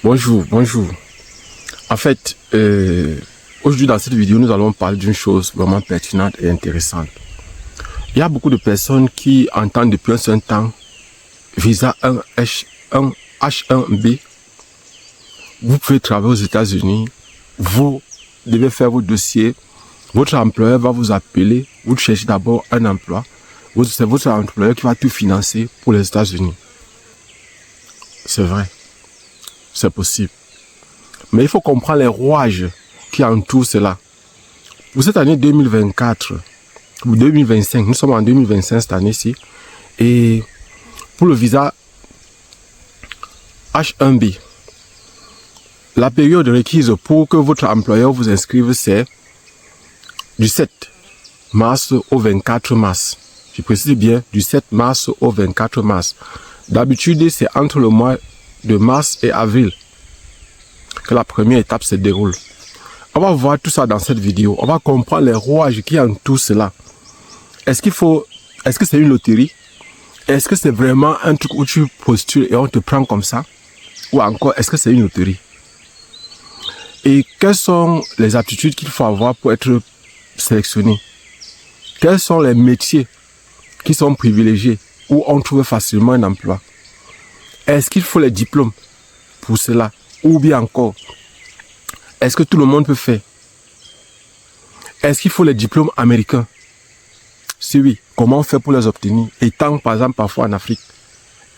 Bonjour. En fait, aujourd'hui dans cette vidéo, nous allons parler d'une chose vraiment pertinente et intéressante. Il y a beaucoup de personnes qui entendent depuis un certain temps visa H1B. Vous pouvez travailler aux États-Unis, vous devez faire vos dossiers, votre employeur va vous appeler, vous cherchez d'abord un emploi, c'est votre employeur qui va tout financer pour les États-Unis. C'est vrai. C'est possible. Mais il faut comprendre les rouages qui entourent cela. Pour cette année 2024, ou 2025, nous sommes en 2025 cette année-ci, et pour le visa H1B, la période requise pour que votre employeur vous inscrive, c'est du 7 mars au 24 mars. Je précise bien, du 7 mars au 24 mars. D'habitude, c'est entre le mois de mars et avril que la première étape se déroule. On va voir tout ça dans cette vidéo. On va comprendre les rouages qui entourent cela. Est-ce que c'est une loterie? Est-ce que c'est vraiment un truc où tu postules et on te prend comme ça? Ou encore, est-ce que c'est une loterie? Et quelles sont les aptitudes qu'il faut avoir pour être sélectionné? Quels sont les métiers qui sont privilégiés, où on trouve facilement un emploi? Est-ce qu'il faut les diplômes pour cela? Ou bien encore, est-ce que tout le monde peut faire? Est-ce qu'il faut les diplômes américains? Si oui, comment faire pour les obtenir? Étant par exemple parfois en Afrique,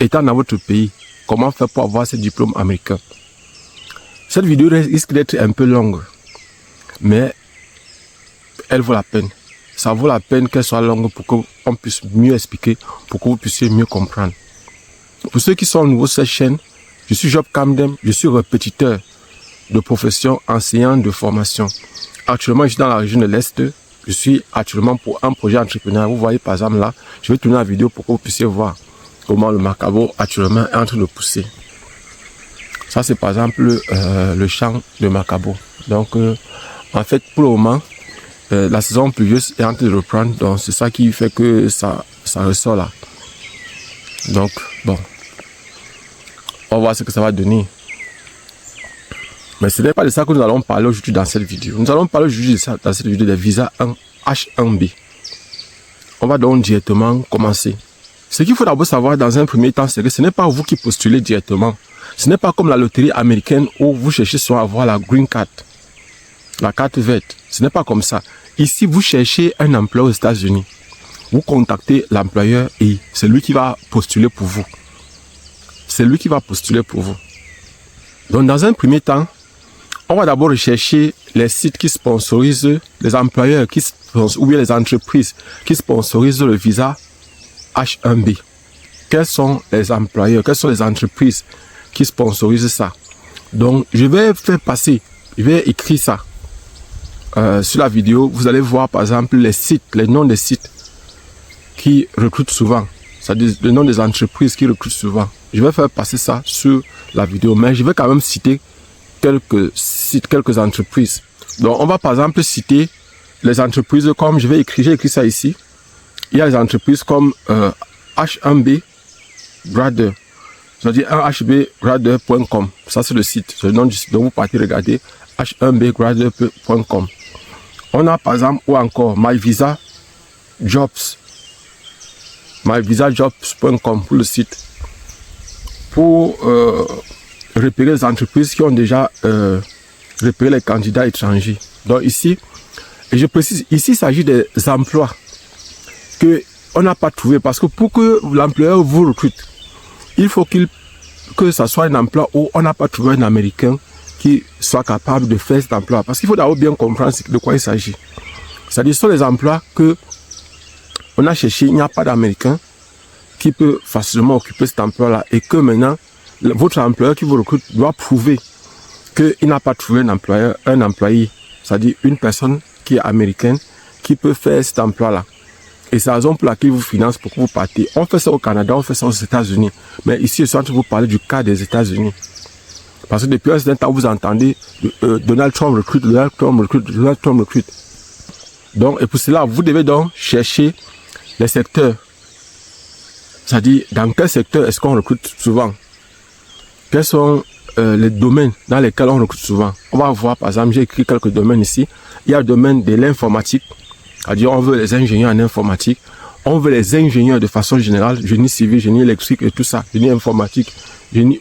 étant dans votre pays, comment faire pour avoir ces diplômes américains? Cette vidéo risque d'être un peu longue, mais elle vaut la peine. Ça vaut la peine qu'elle soit longue pour qu'on puisse mieux expliquer, pour que vous puissiez mieux comprendre. Pour ceux qui sont nouveaux sur cette chaîne, je suis Job Kamdem, je suis répétiteur de profession, enseignant de formation. Actuellement, je suis dans la région de l'Est. Je suis actuellement pour un projet entrepreneurial. Vous voyez par exemple là, je vais tourner la vidéo pour que vous puissiez voir comment le Macabo actuellement est en train de pousser. Ça c'est par exemple le champ de Macabo. Donc en fait pour le moment, la saison pluvieuse est en train de reprendre. Donc c'est ça qui fait que ça ressort là. Donc bon, on va voir ce que ça va donner. Mais ce n'est pas de ça que nous allons parler aujourd'hui dans cette vidéo. Nous allons parler aujourd'hui dans cette vidéo des visas H1B. On va donc directement commencer. Ce qu'il faut d'abord savoir dans un premier temps, c'est que ce n'est pas vous qui postulez directement. Ce n'est pas comme la loterie américaine où vous cherchez soit à avoir la green card, la carte verte. Ce n'est pas comme ça. Ici, vous cherchez un emploi aux États-Unis. Vous contactez l'employeur et c'est lui qui va postuler pour vous. C'est lui qui va postuler pour vous. Donc, dans un premier temps, on va d'abord rechercher les sites qui sponsorisent, les employeurs ou bien les entreprises qui sponsorisent le visa H1B. Quels sont les employeurs, quelles sont les entreprises qui sponsorisent ça? Donc, je vais écrire ça sur la vidéo. Vous allez voir par exemple les sites, les noms des sites qui recrutent souvent. C'est-à-dire le nom des entreprises qui recrutent souvent. Je vais faire passer ça sur la vidéo, mais je vais quand même citer quelques sites, quelques entreprises. Donc, on va par exemple citer les entreprises comme, j'ai écrit ça ici. Il y a les entreprises comme H1B Grader. C'est-à-dire 1hbgrader.com. Ça, c'est le site, c'est le nom du site. Donc, vous partez regarder h1bgrader.com. On a par exemple, ou encore MyVisa Jobs. MyVisaJobs.com pour le site. Pour repérer les entreprises qui ont déjà repéré les candidats étrangers. Donc ici, et je précise, ici il s'agit des emplois qu'on n'a pas trouvé. Parce que pour que l'employeur vous recrute, il faut que ça soit un emploi où on n'a pas trouvé un Américain qui soit capable de faire cet emploi. Parce qu'il faut d'abord bien comprendre de quoi il s'agit. C'est-à-dire ce sont les emplois que on a cherché, il n'y a pas d'Américain qui peut facilement occuper cet emploi-là. Et que maintenant, votre employeur qui vous recrute doit prouver qu'il n'a pas trouvé un employé, c'est-à-dire une personne qui est américaine, qui peut faire cet emploi-là. Et c'est la raison pour laquelle vous finance pour que vous partez. On fait ça au Canada, on fait ça aux États-Unis. Mais ici, je suis en train de vous parler du cas des États-Unis. Parce que depuis un certain temps, vous entendez Donald Trump recrute, Donald Trump recrute, Donald Trump recrute. Donc, et pour cela, vous devez donc chercher les secteurs. C'est-à-dire, dans quel secteur est-ce qu'on recrute souvent? Quels sont les domaines dans lesquels on recrute souvent. On va voir, par exemple, j'ai écrit quelques domaines ici. Il y a le domaine de l'informatique, c'est-à-dire on veut les ingénieurs en informatique. On veut les ingénieurs de façon générale, génie civil, génie électrique et tout ça, génie informatique,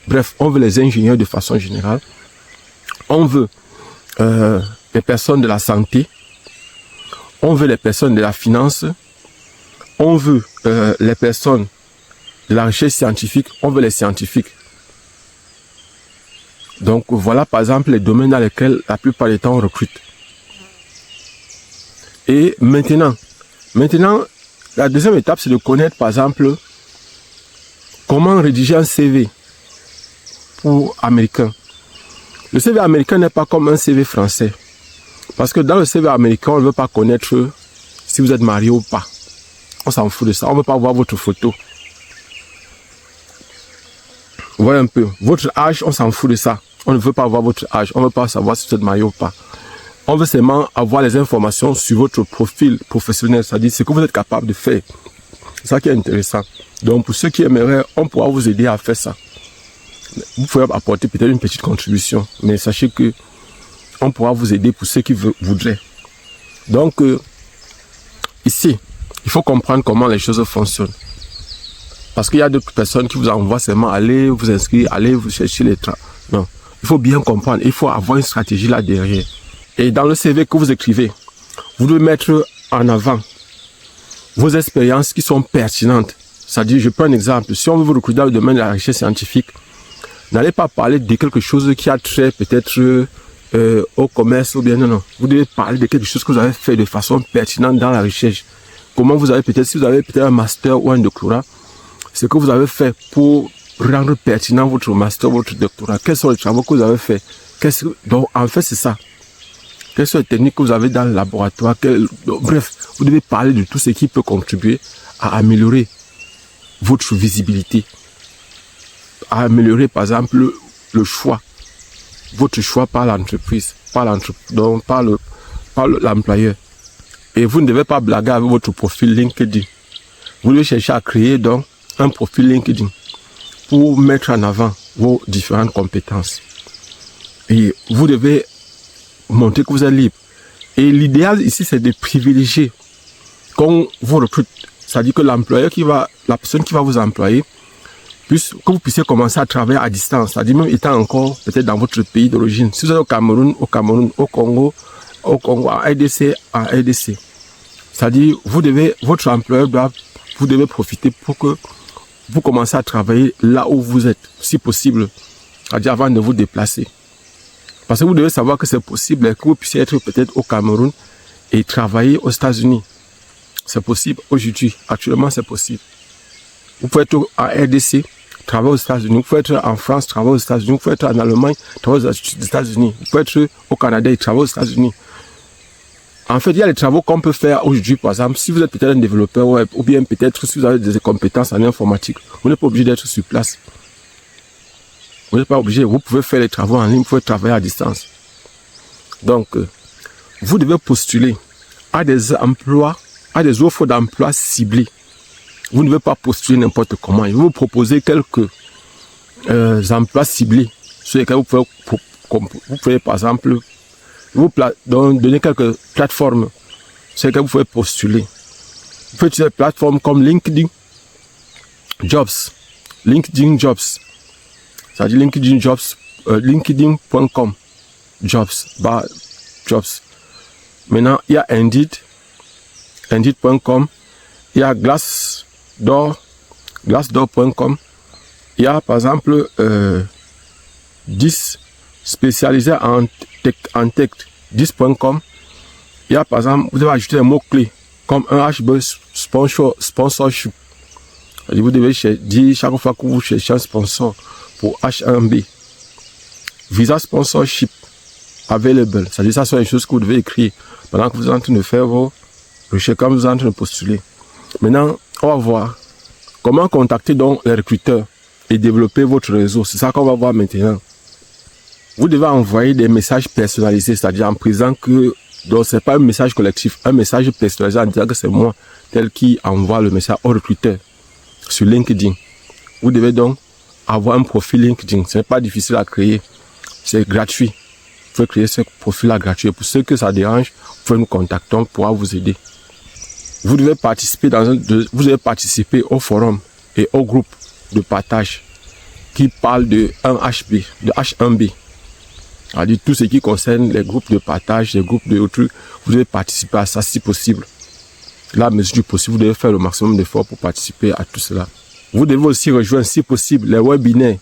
bref, on veut les ingénieurs de façon générale. On veut les personnes de la santé. On veut les personnes de la finance. On veut les personnes de la recherche scientifique. On veut les scientifiques. Donc voilà par exemple les domaines dans lesquels la plupart du temps on recrute. Et maintenant, la deuxième étape, c'est de connaître par exemple comment rédiger un CV pour américain. Le CV américain n'est pas comme un CV français. Parce que dans le CV américain, on ne veut pas connaître si vous êtes marié ou pas. On s'en fout de ça. On ne veut pas voir votre photo. Vous voyez un peu. Votre âge, on s'en fout de ça. On ne veut pas voir votre âge. On ne veut pas savoir si vous êtes marié ou pas. On veut seulement avoir les informations sur votre profil professionnel. C'est-à-dire ce que vous êtes capable de faire. C'est ça qui est intéressant. Donc pour ceux qui aimeraient, on pourra vous aider à faire ça. Vous pouvez apporter peut-être une petite contribution. Mais sachez que on pourra vous aider pour ceux qui voudraient. Donc, ici, il faut comprendre comment les choses fonctionnent. Parce qu'il y a d'autres personnes qui vous envoient seulement aller vous inscrire, aller vous chercher les travaux. Non, il faut bien comprendre. Il faut avoir une stratégie là derrière. Et dans le CV que vous écrivez, vous devez mettre en avant vos expériences qui sont pertinentes. C'est-à-dire, je prends un exemple. Si on veut vous recruter dans le domaine de la recherche scientifique, n'allez pas parler de quelque chose qui a trait peut-être au commerce ou bien non. Vous devez parler de quelque chose que vous avez fait de façon pertinente dans la recherche. Comment vous avez peut-être, si vous avez peut-être un master ou un doctorat, ce que vous avez fait pour rendre pertinent votre master, votre doctorat. Quels sont les travaux que vous avez fait? Donc, en fait, c'est ça. Quelles sont les techniques que vous avez dans le laboratoire? Bref, vous devez parler de tout ce qui peut contribuer à améliorer votre visibilité. À améliorer, par exemple, le choix. Votre choix par l'entreprise, par l'employeur. Et vous ne devez pas blaguer avec votre profil LinkedIn. Vous devez chercher à créer donc un profil LinkedIn pour mettre en avant vos différentes compétences. Et vous devez montrer que vous êtes libre. Et l'idéal ici, c'est de privilégier quand vous recrutez. C'est-à-dire que la personne qui va vous employer, que vous puissiez commencer à travailler à distance, c'est-à-dire même étant encore peut-être dans votre pays d'origine. Si vous êtes au Cameroun, au Congo, en RDC, c'est-à-dire votre employeur vous devez profiter pour que vous commencez à travailler là où vous êtes, si possible, c'est-à-dire avant de vous déplacer. Parce que vous devez savoir que c'est possible que vous puissiez être peut-être au Cameroun et travailler aux États-Unis. C'est possible aujourd'hui, actuellement c'est possible. Vous pouvez être en RDC, travailler aux États-Unis. Vous pouvez être en France, travailler aux États-Unis. Vous pouvez être en Allemagne, travailler aux États-Unis. Vous pouvez être au Canada et travailler aux États-Unis. En fait, il y a les travaux qu'on peut faire aujourd'hui, par exemple, si vous êtes peut-être un développeur web, ou bien peut-être si vous avez des compétences en informatique, vous n'êtes pas obligé d'être sur place. Vous n'êtes pas obligé, vous pouvez faire les travaux en ligne, vous pouvez travailler à distance. Donc, vous devez postuler à des emplois, à des offres d'emploi ciblées. Vous ne devez pas postuler n'importe comment. Je vais vous proposer quelques emplois ciblés sur lesquels vous pouvez par exemple, vous donner quelques plateformes sur lesquelles vous pouvez postuler. Vous pouvez utiliser des plateformes comme LinkedIn Jobs. C'est-à-dire LinkedIn Jobs, LinkedIn.com Jobs. Maintenant, il y a Indeed.com. Il y a Glassdoor.com. Il y a par exemple 10 spécialisés en tech, 10.com. Il y a par exemple, vous devez ajouter un mot-clé comme un HB sponsorship. Vous devez dire chaque fois que vous cherchez un sponsor pour H1B. Visa sponsorship available. C'est-à-dire ça sont les choses que vous devez écrire pendant que vous êtes en train de faire vos recherches, quand vous êtes en train de postuler. Maintenant, on va voir comment contacter donc les recruteurs et développer votre réseau. C'est ça qu'on va voir maintenant. Vous devez envoyer des messages personnalisés, c'est-à-dire en précisant que donc c'est pas un message collectif, un message personnalisé en disant que c'est moi tel qui envoie le message au recruteur sur LinkedIn. Vous devez donc avoir un profil LinkedIn. Ce n'est pas difficile à créer. C'est gratuit. Vous pouvez créer ce profil-là gratuit. Pour ceux que ça dérange, vous pouvez nous contacter, on pourra vous aider. Vous devez participer au forum et au groupe de partage qui parle de 1HB, de H1B. C'est-à-dire tout ce qui concerne les groupes de partage, les groupes de trucs, vous devez participer à ça si possible. Là, à mesure du possible, vous devez faire le maximum d'efforts pour participer à tout cela. Vous devez aussi rejoindre si possible les webinaires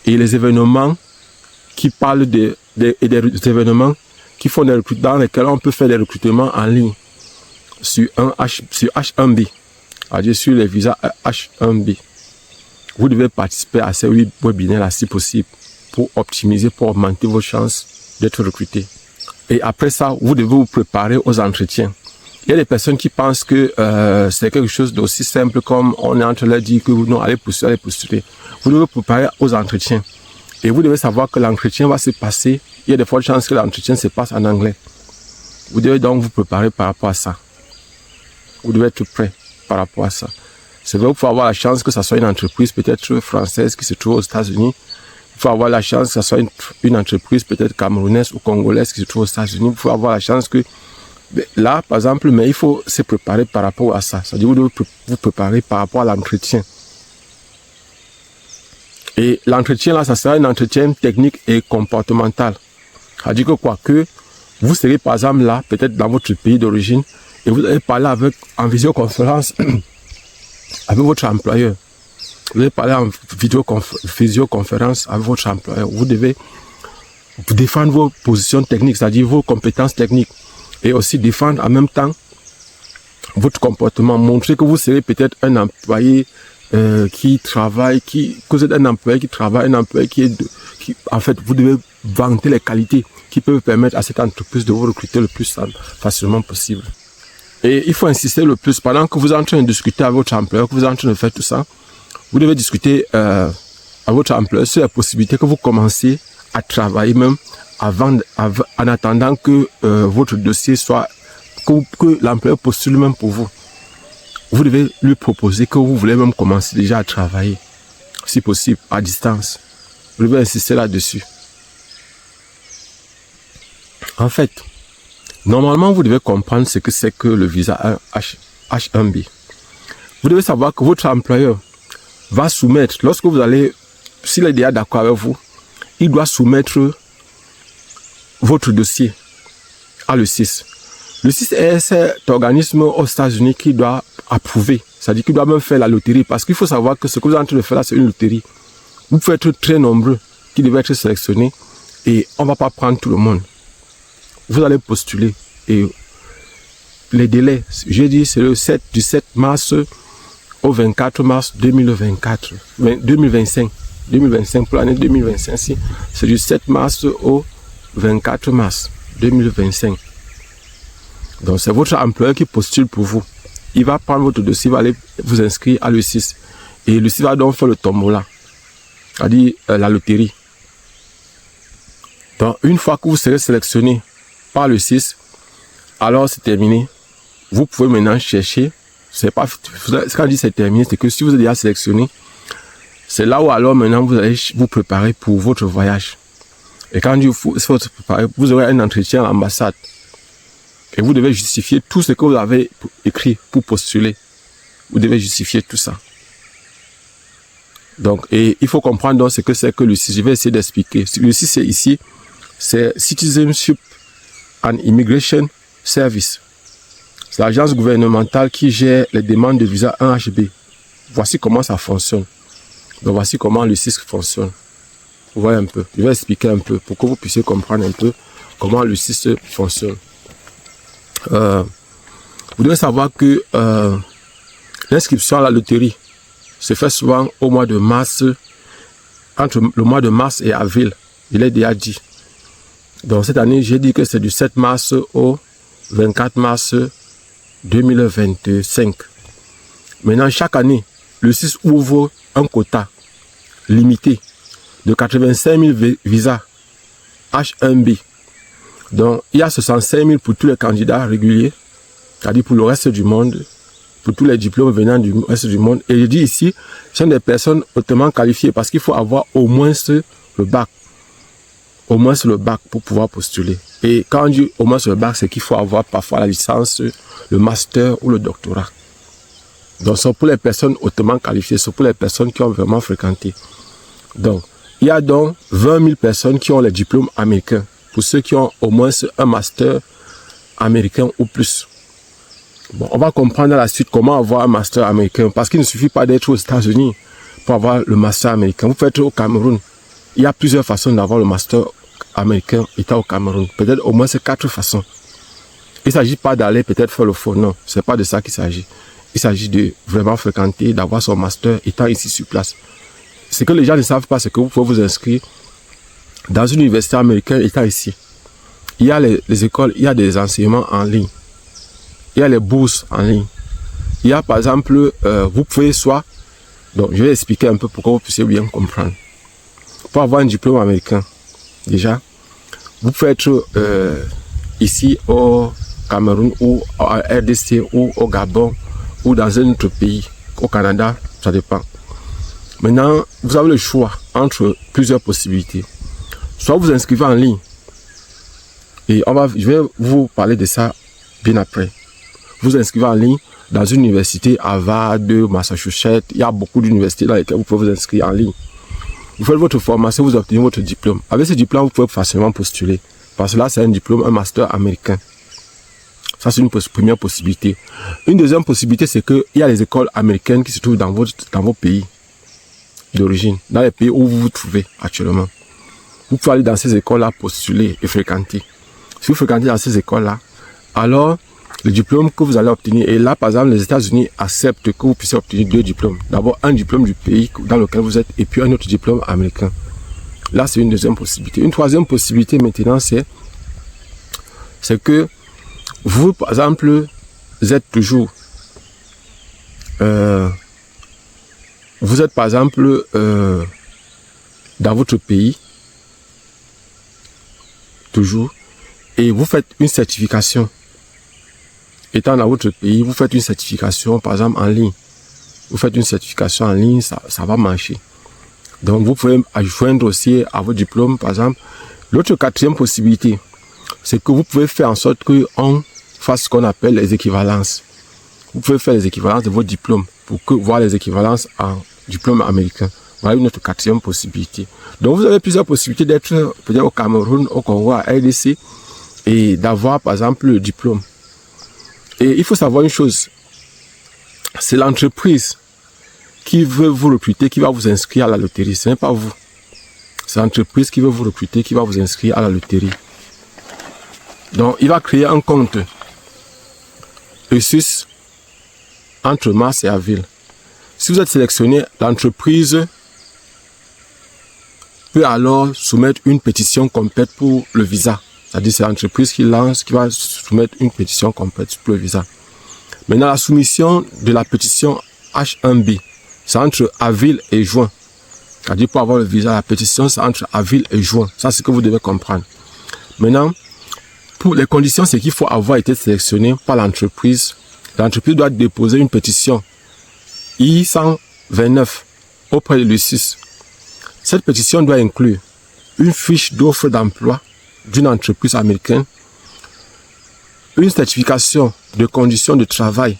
et les événements qui parlent des événements qui font des recrutements, dans lesquels on peut faire des recrutements en ligne sur H1B, c'est-à-dire sur les visas H1B. Vous devez participer à ces webinaires-là si possible pour optimiser, pour augmenter vos chances d'être recruté. Et après ça, vous devez vous préparer aux entretiens. Il y a des personnes qui pensent que c'est quelque chose d'aussi simple comme on est en train de leur dire que non, allez postuler. Vous devez vous préparer aux entretiens. Et vous devez savoir que l'entretien va se passer. Il y a des fortes chances que l'entretien se passe en anglais. Vous devez donc vous préparer par rapport à ça. Vous devez être prêt par rapport à ça. C'est vrai, vous pouvez avoir la chance que ce soit une entreprise peut-être française qui se trouve aux États-Unis. Il faut avoir la chance que ce soit une entreprise peut-être camerounaise ou congolaise qui se trouve aux États-Unis. Il faut avoir la chance que là, par exemple, mais il faut se préparer par rapport à ça. C'est-à-dire vous devez vous préparer par rapport à l'entretien. Et l'entretien là, ça sera un entretien technique et comportemental. C'est-à-dire que quoi que vous serez par exemple là, peut-être dans votre pays d'origine, et vous allez parler en visioconférence avec votre employeur. Vous allez parler en visioconférence avec votre employeur. Vous devez défendre vos positions techniques, c'est-à-dire vos compétences techniques. Et aussi défendre en même temps votre comportement. Montrer que vous serez peut-être un employé qui travaille, que vous êtes un employé qui travaille, un employé en fait, vous devez vanter les qualités qui peuvent permettre à cette entreprise de vous recruter le plus facilement possible. Et il faut insister le plus, pendant que vous êtes en train de discuter avec votre employeur, que vous êtes en train de faire tout ça, vous devez discuter à votre employeur sur la possibilité que vous commenciez à travailler même en attendant que votre dossier soit, que l'employeur postule même pour vous. Vous devez lui proposer que vous voulez même commencer déjà à travailler, si possible, à distance. Vous devez insister là-dessus. En fait, normalement, vous devez comprendre ce que c'est que le visa H1B. Vous devez savoir que votre employeur va soumettre, lorsque vous allez, s'il est déjà d'accord avec vous, il doit soumettre votre dossier à l'E6. L'E6 est cet organisme aux États-Unis qui doit approuver, c'est-à-dire qu'il doit même faire la loterie, parce qu'il faut savoir que ce que vous êtes en train de faire là, c'est une loterie. Vous pouvez être très nombreux qui devaient être sélectionnés et on ne va pas prendre tout le monde. Vous allez postuler et les délais, j'ai dit, c'est du 7 mars au 24 mars 2025 pour l'année 2025, c'est du 7 mars au 24 mars 2025. Donc c'est votre employeur qui postule pour vous. Il va prendre votre dossier, il va aller vous inscrire à l'E6 et l'E6 va donc faire le tombola, c'est-à-dire la loterie. Donc une fois que vous serez sélectionné par l'E6, alors c'est terminé. Vous pouvez maintenant chercher. C'est pas, quand je dis c'est terminé, c'est que si vous êtes déjà sélectionné, c'est là où alors maintenant vous allez vous préparer pour votre voyage. Et quand il faut se préparer, vous aurez un entretien à l'ambassade. Et vous devez justifier tout ce que vous avez écrit pour postuler. Vous devez justifier tout ça. Donc, et il faut comprendre donc ce que c'est que le CIS. Je vais essayer d'expliquer. Le CIS, c'est ici, c'est Citizenship and Immigration Service. C'est l'agence gouvernementale qui gère les demandes de visa 1HB. Voici comment ça fonctionne. Donc, voici comment le CIS fonctionne. Vous voyez un peu. Je vais expliquer un peu pour que vous puissiez comprendre un peu comment le CIS fonctionne. Vous devez savoir que l'inscription à la loterie se fait souvent au mois de mars, entre le mois de mars et avril. Il est déjà dit. Donc cette année, j'ai dit que c'est du 7 mars au 24 mars 2025. Maintenant, chaque année, le CIS ouvre un quota limité de 85 000 visas H1B. Donc, il y a 65 000 pour tous les candidats réguliers, c'est-à-dire pour le reste du monde, pour tous les diplômes venant du reste du monde. Et je dis ici, ce sont des personnes hautement qualifiées parce qu'il faut avoir au moins le bac. Au moins le bac pour pouvoir postuler. Et quand on dit au moins le bac, c'est qu'il faut avoir parfois la licence, le master ou le doctorat. Donc c'est pour les personnes hautement qualifiées, c'est pour les personnes qui ont vraiment fréquenté. Donc, il y a donc 20 000 personnes qui ont les diplômes américains. Pour ceux qui ont au moins un master américain ou plus. Bon, on va comprendre à la suite comment avoir un master américain. Parce qu'il ne suffit pas d'être aux États-Unis pour avoir le master américain. Vous pouvez être au Cameroun. Il y a plusieurs façons d'avoir le master américain étant au Cameroun. Peut-être au moins c'est 4 façons. Il ne s'agit pas d'aller peut-être faire le faux. Non, ce n'est pas de ça qu'il s'agit. Il s'agit de vraiment fréquenter, d'avoir son master étant ici sur place. Ce que les gens ne savent pas, c'est que vous pouvez vous inscrire dans une université américaine étant ici. Il y a les écoles, il y a des enseignements en ligne. Il y a les bourses en ligne. Il y a par exemple, vous pouvez soit... Donc je vais expliquer un peu pour que vous puissiez bien comprendre. Pour avoir un diplôme américain, déjà, vous pouvez être ici au Cameroun ou à RDC ou au Gabon ou dans un autre pays, au Canada, ça dépend. Maintenant, vous avez le choix entre plusieurs possibilités. Soit vous inscrivez en ligne, et je vais vous parler de ça bien après. Vous inscrivez en ligne dans une université, Harvard, Massachusetts, il y a beaucoup d'universités dans lesquelles vous pouvez vous inscrire en ligne. Vous faites votre formation, vous obtenez votre diplôme. Avec ce diplôme, vous pouvez facilement postuler. Parce que là, c'est un diplôme, un master américain. Ça, c'est une première possibilité. Une deuxième possibilité, c'est qu'il y a les écoles américaines qui se trouvent dans vos pays d'origine, dans les pays où vous vous trouvez actuellement. Vous pouvez aller dans ces écoles-là, postuler et fréquenter. Si vous fréquentez dans ces écoles-là, alors le diplôme que vous allez obtenir, et là, par exemple, les États-Unis acceptent que vous puissiez obtenir 2 diplômes. D'abord, un diplôme du pays dans lequel vous êtes, et puis un autre diplôme américain. Là, c'est une deuxième possibilité. Une troisième possibilité maintenant, c'est que vous, par exemple, vous êtes toujours... vous êtes, par exemple, dans votre pays, toujours, et vous faites une certification. Étant dans votre pays, vous faites une certification, par exemple, en ligne. Vous faites une certification en ligne, ça va marcher. Donc, vous pouvez adjoindre aussi à votre diplôme, par exemple. L'autre quatrième possibilité, c'est que vous pouvez faire en sorte qu'on fasse ce qu'on appelle les équivalences. Vous pouvez faire les équivalences de votre diplôme pour voir les équivalences en diplôme américain. Voilà une autre quatrième possibilité. Donc, vous avez plusieurs possibilités d'être peut-être au Cameroun, au Congo, à RDC et d'avoir, par exemple, le diplôme. Et il faut savoir une chose, c'est l'entreprise qui veut vous recruter, qui va vous inscrire à la loterie. Ce n'est pas vous. C'est l'entreprise qui veut vous recruter, qui va vous inscrire à la loterie. Donc, il va créer un compte ESUS entre mars et avril. Si vous êtes sélectionné, l'entreprise peut alors soumettre une pétition complète pour le visa. C'est-à-dire c'est l'entreprise qui va soumettre une pétition complète pour le visa. Maintenant, la soumission de la pétition H1B, c'est entre avril et juin. C'est-à-dire pour avoir le visa, la pétition, c'est entre avril et juin. Ça, c'est ce que vous devez comprendre. Maintenant, pour les conditions, c'est qu'il faut avoir été sélectionné par l'entreprise. L'entreprise doit déposer une pétition I-129 auprès de l'USIS. Cette pétition doit inclure une fiche d'offre d'emploi d'une entreprise américaine, une certification de conditions de travail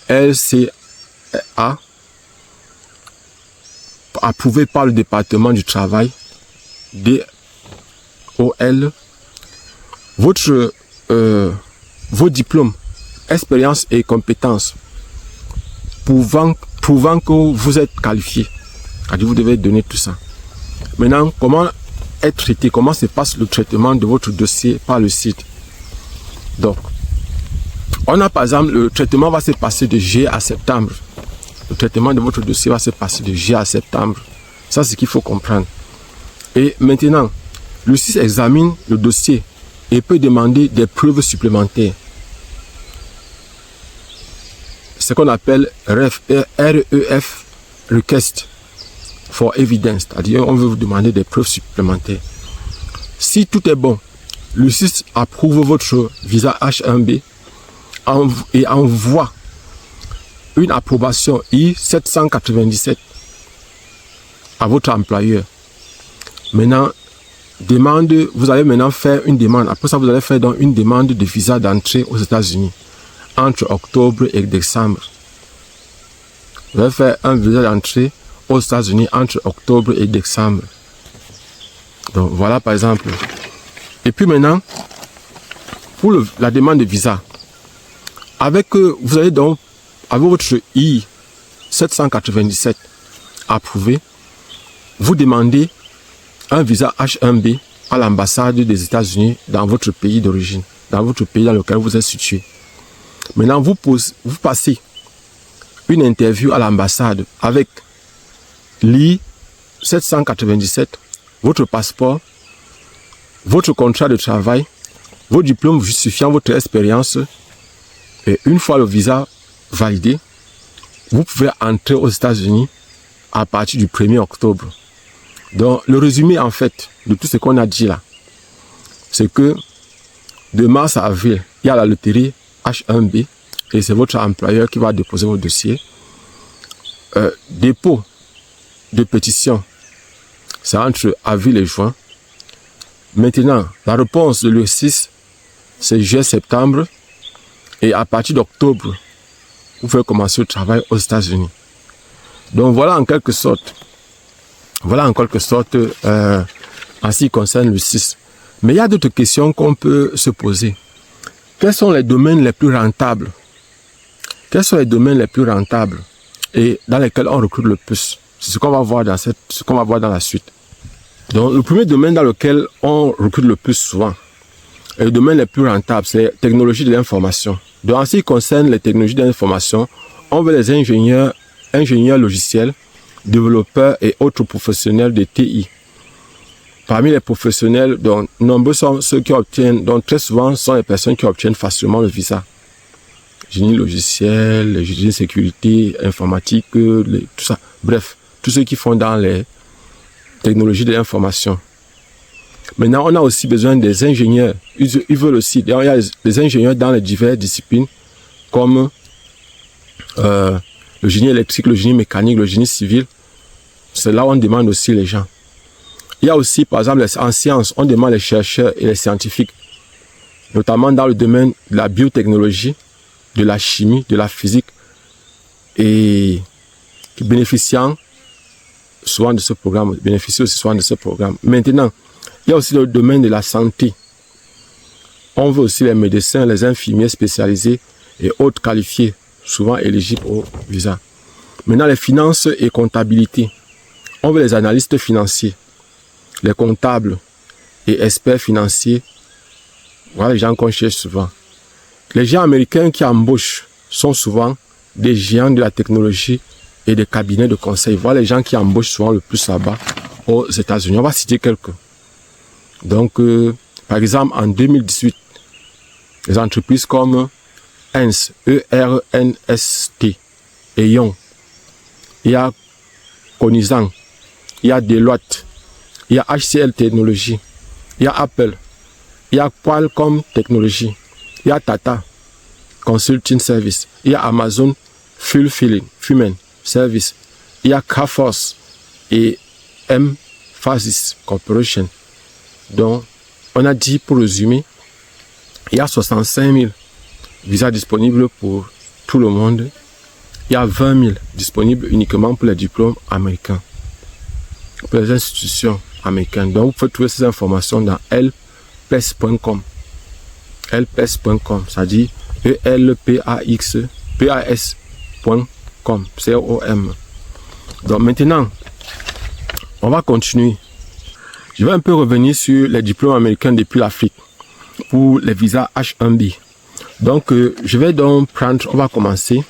LCA approuvée par le département du travail DOL, vos diplômes, expérience et compétences prouvant que vous êtes qualifié. Vous devez donner tout ça. Maintenant, comment être traité, comment se passe le traitement de votre dossier par le site. Donc, on a par exemple, le traitement va se passer de juillet à septembre. Le traitement de votre dossier va se passer de juillet à septembre. Ça, c'est ce qu'il faut comprendre. Et maintenant, le site examine le dossier et peut demander des preuves supplémentaires. Ce qu'on appelle REF, Request for Evidence, c'est-à-dire on veut vous demander des preuves supplémentaires. Si tout est bon, le site approuve votre visa H1B et envoie une approbation I-797 à votre employeur. Maintenant, vous allez maintenant faire une demande. Après ça, vous allez faire donc une demande de visa d'entrée aux États-Unis entre octobre et décembre. Vous allez faire un visa d'entrée aux États-Unis entre octobre et décembre. Donc voilà par exemple. Et puis maintenant, pour la demande de visa, vous allez donc, avec votre I-797 approuvé, vous demandez un visa H1B à l'ambassade des États-Unis dans votre pays d'origine, dans votre pays dans lequel vous êtes situé. Maintenant, vous passez une interview à l'ambassade avec l'I-797, votre passeport, votre contrat de travail, vos diplômes justifiant votre expérience. Et une fois le visa validé, vous pouvez entrer aux États-Unis à partir du 1er octobre. Donc, le résumé, en fait, de tout ce qu'on a dit là, c'est que de mars à avril, il y a la loterie H1B et c'est votre employeur qui va déposer votre dossier. Dépôt de pétition, c'est entre avril et juin. Maintenant, la réponse de l'U6, c'est juillet-septembre. Et à partir d'octobre, vous pouvez commencer le travail aux États-Unis. Donc voilà en quelque sorte en ce qui concerne le 6. Mais il y a d'autres questions qu'on peut se poser. Quels sont les domaines les plus rentables? Quels sont les domaines les plus rentables et dans lesquels on recrute le plus? C'est ce qu'on va voir dans la suite. Donc le premier domaine dans lequel on recrute le plus souvent, et le domaine le plus rentable, c'est les technologies de l'information. Donc en ce qui concerne les technologies de l'information, on veut les ingénieurs logiciels, développeurs et autres professionnels de TI. Parmi les professionnels, donc, nombreux sont ceux qui obtiennent, donc très souvent sont les personnes qui obtiennent facilement le visa. Génie logiciel, les génie sécurité, informatique, tout ça. Bref, tous ceux qui font dans les technologies de l'information. Maintenant, on a aussi besoin des ingénieurs. Ils veulent aussi, il y a des ingénieurs dans les diverses disciplines comme le génie électrique, le génie mécanique, le génie civil. C'est là où on demande aussi les gens. Il y a aussi, par exemple, en sciences, on demande les chercheurs et les scientifiques, notamment dans le domaine de la biotechnologie, de la chimie, de la physique, et qui bénéficient souvent de ce programme, bénéficient aussi souvent de ce programme. Maintenant, il y a aussi le domaine de la santé. On veut aussi les médecins, les infirmiers spécialisés et autres qualifiés, souvent éligibles au visa. Maintenant, les finances et comptabilité. On veut les analystes financiers, les comptables et experts financiers. Voilà les gens qu'on cherche souvent. Les gens américains qui embauchent sont souvent des géants de la technologie et des cabinets de conseil. Voilà les gens qui embauchent souvent le plus là-bas aux États-Unis. On va citer quelques. Donc, par exemple, en 2018, les entreprises comme Ernst, E-R-N-S-T, et Young, il y a Cognizant, il y a Deloitte, il y a HCL Technologies, il y a Apple, il y a Qualcomm Technologies, il y a Tata Consulting Service, il y a Amazon Fulfillment Service, il y a Carforce et Emphasis Corporation. Donc, on a dit, pour résumer, il y a 65 000 visas disponibles pour tout le monde. Il y a 20 000 disponibles uniquement pour les diplômes américains, pour les institutions américaines. Donc, vous pouvez trouver ces informations dans lpes.com. lpes.com, ça dit elpax.com, com. Donc, maintenant, on va continuer. Je vais un peu revenir sur les diplômes américains depuis l'Afrique pour les visas H1B. Donc, je vais donc on va commencer.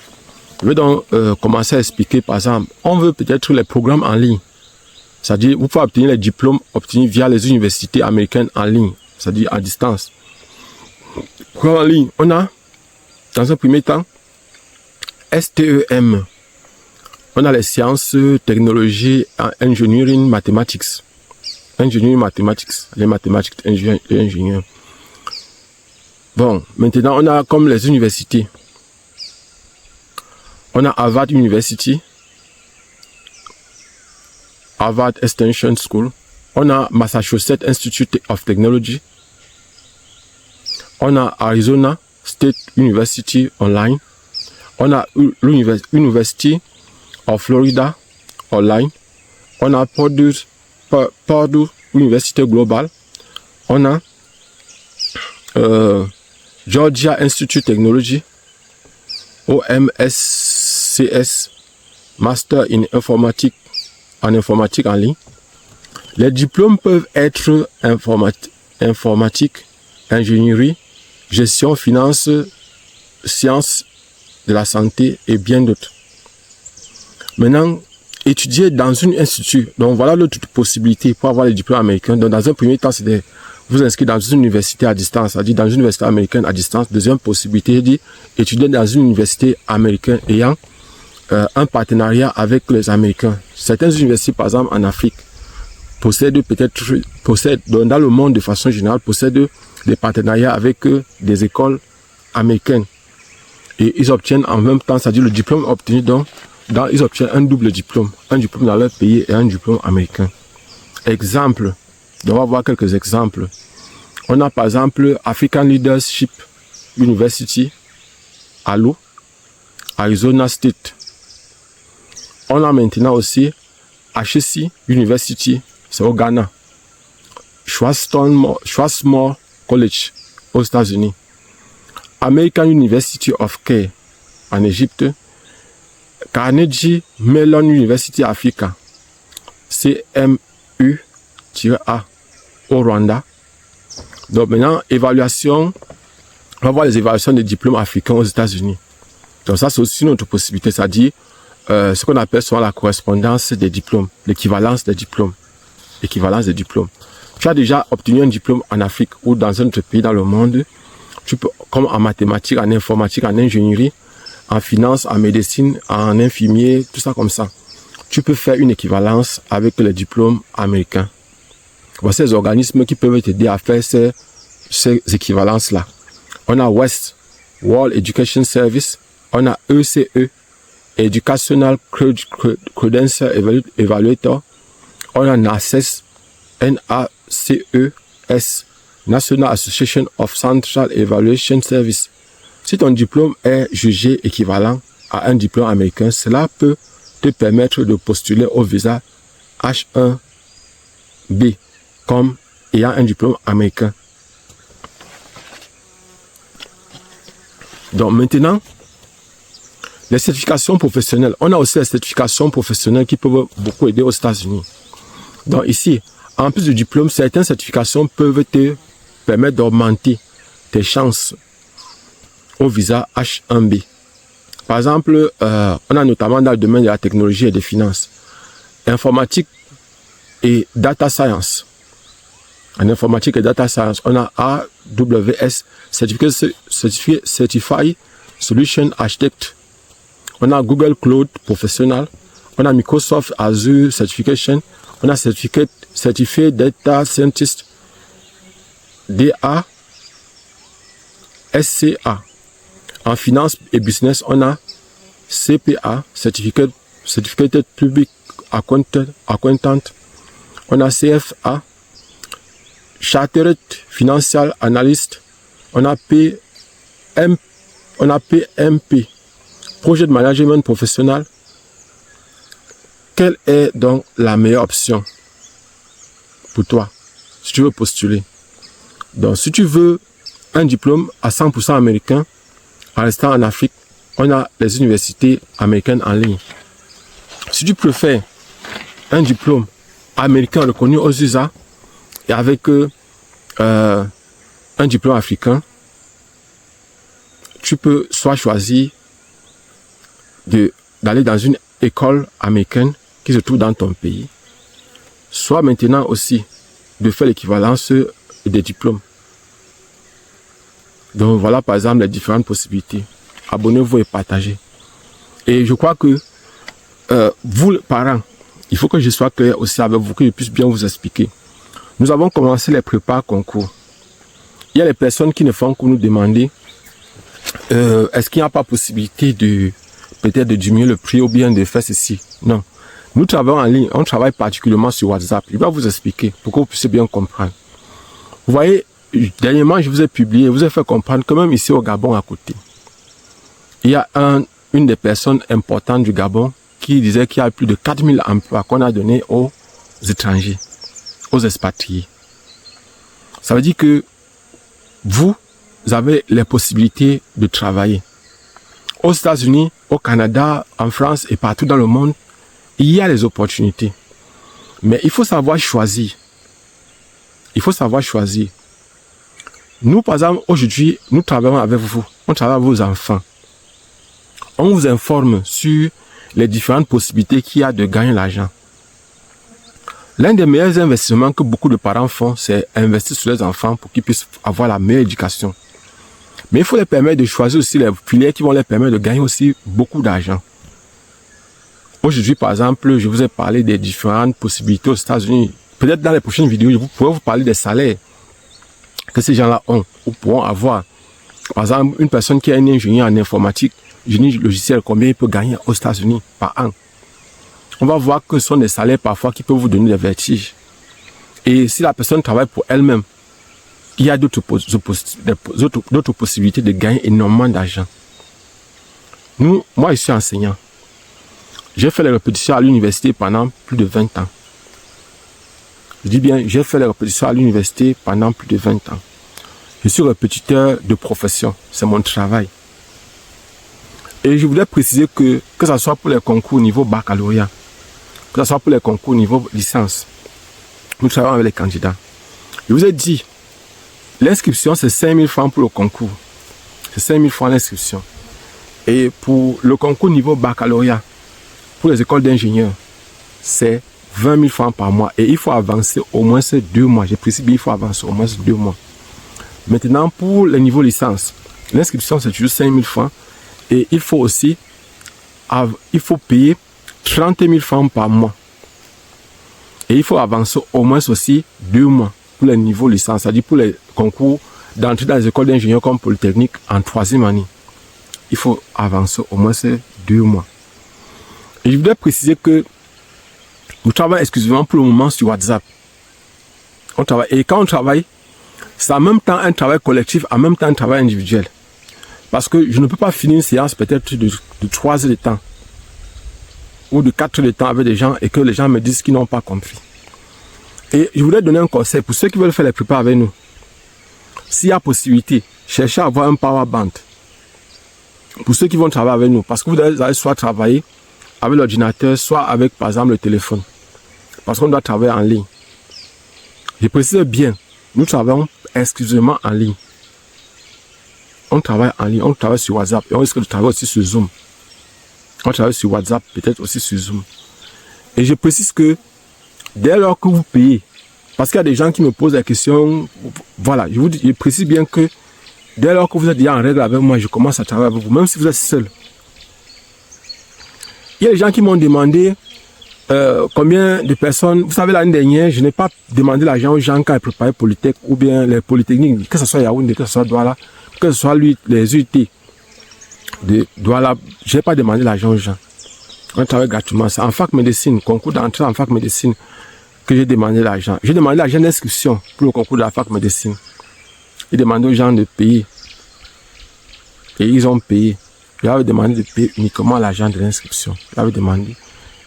Je vais donc commencer à expliquer, par exemple, on veut peut-être les programmes en ligne. C'est-à-dire, vous pouvez obtenir les diplômes obtenus via les universités américaines en ligne, c'est-à-dire à distance. Programme en ligne, on a, dans un premier temps, STEM. On a les sciences, technologies, engineering, mathematics. Engineering, mathematics, les mathématiques, ingénieurs. Bon, maintenant, on a comme les universités. On a Harvard University, Harvard Extension School. On a Massachusetts Institute of Technology. On a Arizona State University Online. On a University of Florida Online. On a Purdue University Global. On a Georgia Institute Technology, OMSCS, Master in Informatique, en informatique en ligne. Les diplômes peuvent être informatique, ingénierie, gestion, finance, sciences de la santé et bien d'autres. Maintenant, étudier dans un institut, donc voilà l'autre possibilité pour avoir les diplômes américains. Donc dans un premier temps, c'est de vous inscrire dans une université à distance, c'est-à-dire dans une université américaine à distance. Deuxième possibilité, c'est d'étudier dans une université américaine ayant un partenariat avec les Américains. Certaines universités, par exemple en Afrique, possèdent dans le monde de façon générale, possèdent des partenariats avec des écoles américaines. Et ils obtiennent en même temps, c'est-à-dire le diplôme obtenu, donc ils obtiennent un double diplôme. Un diplôme dans leur pays et un diplôme américain. Exemple, on va voir quelques exemples. On a par exemple African Leadership University, ALU, Arizona State. On a maintenant aussi HEC University, c'est au Ghana. Swarthmore College aux États-Unis. American University of Care en Égypte. Carnegie Mellon University Africa, CMU-A au Rwanda. Donc maintenant, évaluation, on va voir les évaluations des diplômes africains aux États-Unis. Donc ça, c'est aussi une autre possibilité, c'est-à-dire ce qu'on appelle souvent la correspondance des diplômes, l'équivalence des diplômes. L'équivalence des diplômes. Tu as déjà obtenu un diplôme en Afrique ou dans un autre pays dans le monde, tu peux, comme en mathématiques, en informatique, en ingénierie, en finance, en médecine, en infirmier, tout ça comme ça. Tu peux faire une équivalence avec les diplômes américains. Voici les organismes qui peuvent t'aider à faire ces équivalences-là. On a West, World Education Service. On a ECE, Educational Credential Evaluator. On a NACES, NACES, National Association of Central Evaluation Service. Si ton diplôme est jugé équivalent à un diplôme américain, cela peut te permettre de postuler au visa H1B comme ayant un diplôme américain. Donc maintenant, les certifications professionnelles. On a aussi les certifications professionnelles qui peuvent beaucoup aider aux États-Unis. Donc ici, en plus du diplôme, certaines certifications peuvent te permettre d'augmenter tes chances au visa H1B. Par exemple, on a notamment dans le domaine de la technologie et des finances, informatique et data science. En informatique et data science, on a AWS, Certified Solution Architect. On a Google Cloud Professional. On a Microsoft Azure Certification. On a Certified Data Scientist, DA, SCA. En finance et business, on a CPA, Certificated Public Accountant. On a CFA, Chartered Financial Analyst. On a PMP, Projet de Management Professionnel. Quelle est donc la meilleure option pour toi si tu veux postuler? Donc, si tu veux un diplôme à 100% américain, en restant en Afrique, on a les universités américaines en ligne. Si tu préfères un diplôme américain reconnu aux USA et avec un diplôme africain, tu peux soit choisir d'aller dans une école américaine qui se trouve dans ton pays, soit maintenant aussi de faire l'équivalence des diplômes. Donc voilà par exemple les différentes possibilités. Abonnez-vous et partagez. Et je crois que vous, les parents, il faut que je sois clair aussi avec vous, que je puisse bien vous expliquer. Nous avons commencé les prépas concours. Il y a les personnes qui ne font que nous demander est-ce qu'il n'y a pas possibilité de peut-être de diminuer le prix ou bien de faire ceci. Non. Nous travaillons en ligne, on travaille particulièrement sur WhatsApp. Je vais vous expliquer pour que vous puissiez bien comprendre. Vous voyez, dernièrement, je vous ai publié, je vous ai fait comprendre que même ici au Gabon à côté, il y a une des personnes importantes du Gabon qui disait qu'il y a plus de 4000 emplois qu'on a donnés aux étrangers, aux expatriés. Ça veut dire que vous avez les possibilités de travailler. Aux États-Unis, au Canada, en France et partout dans le monde, il y a les opportunités. Mais il faut savoir choisir. Il faut savoir choisir. Nous, par exemple, aujourd'hui, nous travaillons avec vous. On travaille avec vos enfants. On vous informe sur les différentes possibilités qu'il y a de gagner l'argent. L'un des meilleurs investissements que beaucoup de parents font, c'est investir sur les enfants pour qu'ils puissent avoir la meilleure éducation. Mais il faut les permettre de choisir aussi les filières qui vont les permettre de gagner aussi beaucoup d'argent. Aujourd'hui, par exemple, je vous ai parlé des différentes possibilités aux États-Unis. Peut-être dans les prochaines vidéos, je pourrais vous parler des salaires que ces gens-là ont ou pourront avoir. Par exemple, une personne qui est un ingénieur en informatique, génie logiciel, combien il peut gagner aux États-Unis par an. On va voir que ce sont des salaires parfois qui peuvent vous donner des vertiges. Et si la personne travaille pour elle-même, il y a d'autres possibilités de gagner énormément d'argent. Moi, je suis enseignant. J'ai fait les répétitions à l'université pendant plus de 20 ans. Je dis bien, j'ai fait les répétitions à l'université pendant plus de 20 ans. Je suis répétiteur de profession. C'est mon travail. Et je voulais préciser que ce soit pour les concours au niveau baccalauréat, que ce soit pour les concours au niveau licence, nous travaillons avec les candidats. Je vous ai dit, l'inscription, c'est 5 000 francs pour le concours. C'est 5 000 francs l'inscription. Et pour le concours niveau baccalauréat, pour les écoles d'ingénieurs, c'est 20 000 francs par mois. Et il faut avancer au moins 2 mois. J'ai précisé, il faut avancer au moins 2 mois. Maintenant, pour le niveau licence, l'inscription, c'est toujours 5 000 francs. Et il faut aussi payer 30 000 francs par mois. Et il faut avancer au moins aussi 2 mois pour le niveau licence, c'est-à-dire pour les concours d'entrée dans les écoles d'ingénieurs comme Polytechnique en 3e année. Il faut avancer au moins 2 mois. Et je voudrais préciser que nous travaillons exclusivement pour le moment sur WhatsApp. Et quand on travaille, c'est en même temps un travail collectif, en même temps un travail individuel. Parce que je ne peux pas finir une séance peut-être de 3 heures de temps ou de 4 heures de temps avec des gens et que les gens me disent qu'ils n'ont pas compris. Et je voudrais donner un conseil pour ceux qui veulent faire les prépas avec nous. S'il y a possibilité, cherchez à avoir un power band. Pour ceux qui vont travailler avec nous, parce que vous allez soit travailler avec l'ordinateur, soit avec par exemple le téléphone. Parce qu'on doit travailler en ligne. Je précise bien, nous travaillons exclusivement en ligne. On travaille en ligne, on travaille sur WhatsApp et on risque de travailler aussi sur Zoom. On travaille sur WhatsApp, peut-être aussi sur Zoom. Et je précise que dès lors que vous payez, parce qu'il y a des gens qui me posent la question, voilà, je précise bien que dès lors que vous êtes déjà en règle avec moi, je commence à travailler avec vous, même si vous êtes seul. Il y a des gens qui m'ont demandé combien de personnes, vous savez l'année dernière, je n'ai pas demandé l'argent aux gens quand ils préparaient Polytech ou bien les Polytechniques, que ce soit Yaoundé, que ce soit Douala, que ce soit les UT de Douala, je n'ai pas demandé l'argent aux gens. On travaille gratuitement. C'est en fac médecine, concours d'entrée en fac médecine, que j'ai demandé l'argent. J'ai demandé l'argent d'inscription pour le concours de la fac médecine. J'ai demandé aux gens de payer. Et ils ont payé. J'avais demandé de payer uniquement l'argent de l'inscription. J'avais demandé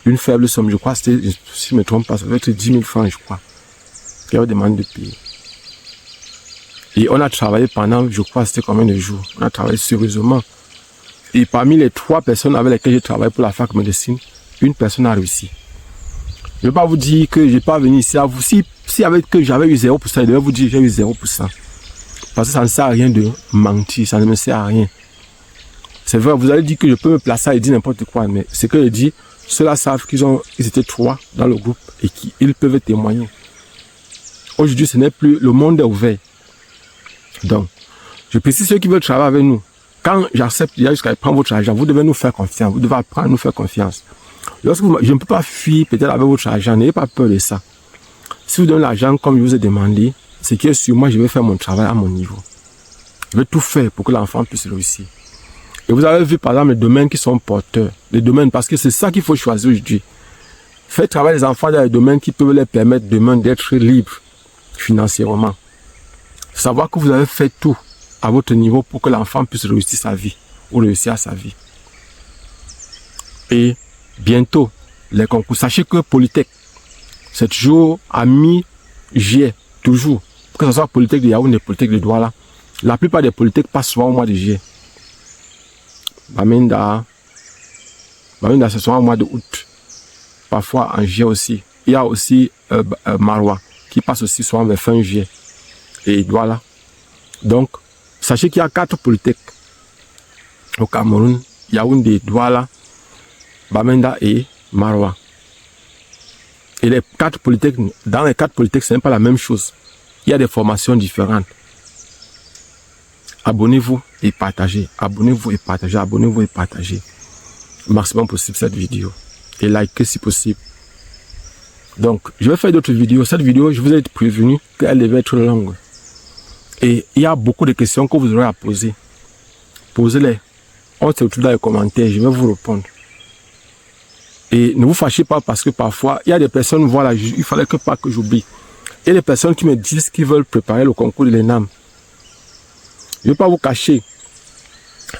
une faible somme, je crois, c'était, si je ne me trompe pas, ça devait être 10 000 francs, je crois. J'avais demandé de payer. Et on a travaillé pendant, je crois, c'était combien de jours? On a travaillé sérieusement. Et parmi les 3 personnes avec lesquelles j'ai travaillé pour la fac médecine, une personne a réussi. Je ne vais pas vous dire que je n'ai pas venu ici à vous. Si j'avais eu 0%, je devais vous dire que j'ai eu 0%. Parce que ça ne sert à rien de mentir, ça ne me sert à rien. C'est vrai, vous allez dire que je peux me placer et dire n'importe quoi, mais ce que je dis, ceux-là savent qu'ils étaient 3 dans le groupe et qu'ils peuvent témoigner. Aujourd'hui, ce n'est plus, le monde est ouvert. Donc, je précise ceux qui veulent travailler avec nous. Quand j'accepte jusqu'à prendre votre argent, vous devez nous faire confiance. Vous devez apprendre à nous faire confiance. Lorsque je ne peux pas fuir peut-être avec votre argent, n'ayez pas peur de ça. Si vous donnez l'argent comme je vous ai demandé, c'est que sur moi, je vais faire mon travail à mon niveau. Je vais tout faire pour que l'enfant puisse réussir. Et vous avez vu par exemple les domaines qui sont porteurs. Les domaines, parce que c'est ça qu'il faut choisir aujourd'hui. Faites travailler les enfants dans les domaines qui peuvent leur permettre demain d'être libres financièrement. Savoir que vous avez fait tout à votre niveau pour que l'enfant puisse réussir sa vie ou réussir à sa vie. Et bientôt, les concours. Sachez que Polytech, c'est toujours à mi-juillet, toujours. Que ce soit Polytech de Yaoundé, Polytech de Douala. La plupart des Polytech passent souvent au mois de juillet. Bamenda, c'est souvent au mois de août. Parfois en juillet aussi. Il y a aussi Marwa qui passe aussi souvent vers fin juillet. Et Douala. Donc, sachez qu'il y a 4 Polytech au Cameroun. Yaoundé, Douala, Bamenda et Marwa. Et les 4 Polytech, dans les 4 Polytech, ce n'est pas la même chose. Il y a des formations différentes. Abonnez-vous et partagez. Abonnez-vous et partagez. Abonnez-vous et partagez. Le maximum possible cette vidéo. Et likez si possible. Donc, je vais faire d'autres vidéos. Cette vidéo, je vous ai prévenu qu'elle devait être longue. Et il y a beaucoup de questions que vous aurez à poser. Posez-les. On se retrouve dans les commentaires. Je vais vous répondre. Et ne vous fâchez pas parce que parfois, il y a des personnes, voilà, il fallait que pas que j'oublie. Il y a des personnes qui me disent qu'ils veulent préparer le concours de l'ENAM. Je ne vais pas vous cacher.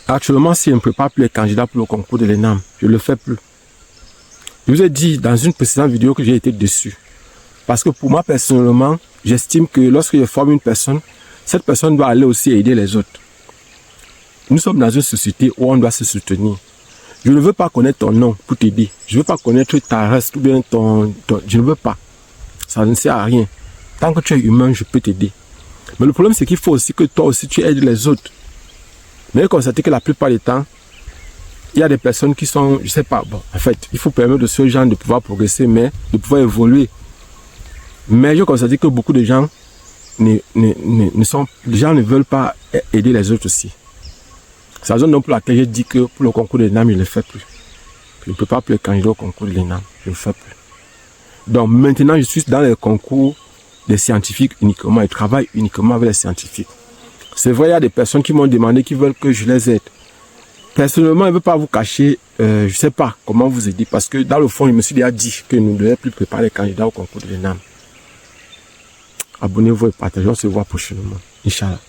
Actuellement, si je ne prépare plus les candidats pour le concours de l'ENAM, je ne le fais plus. Je vous ai dit dans une précédente vidéo que j'ai été déçu. Parce que pour moi, personnellement, j'estime que lorsque je forme une personne, cette personne doit aller aussi aider les autres. Nous sommes dans une société où on doit se soutenir. Je ne veux pas connaître ton nom pour t'aider. Je ne veux pas connaître ta race ou bien ton... Je ne veux pas. Ça ne sert à rien. Tant que tu es humain, je peux t'aider. Mais le problème, c'est qu'il faut aussi que toi aussi, tu aides les autres. Mais constatez que la plupart du temps, il y a des personnes qui sont, je ne sais pas, bon, en fait, il faut permettre à ce genre de pouvoir progresser, mais de pouvoir évoluer. Mais je constate que beaucoup de gens les gens ne veulent pas aider les autres aussi. C'est la raison pour laquelle j'ai dit que pour le concours de l'ENAM, je ne le fais plus. Je ne peux pas plus candidat au concours de l'ENAM. Je ne le fais plus. Donc maintenant, je suis dans les concours des scientifiques uniquement. Je travaille uniquement avec les scientifiques. C'est vrai, il y a des personnes qui m'ont demandé, qui veulent que je les aide. Personnellement, je ne veux pas vous cacher, je ne sais pas comment vous aider. Parce que dans le fond, je me suis déjà dit que nous ne devons plus préparer les candidats au concours de l'ENAM. Abonnez-vous et partagez. On se voit prochainement. Inch'Allah.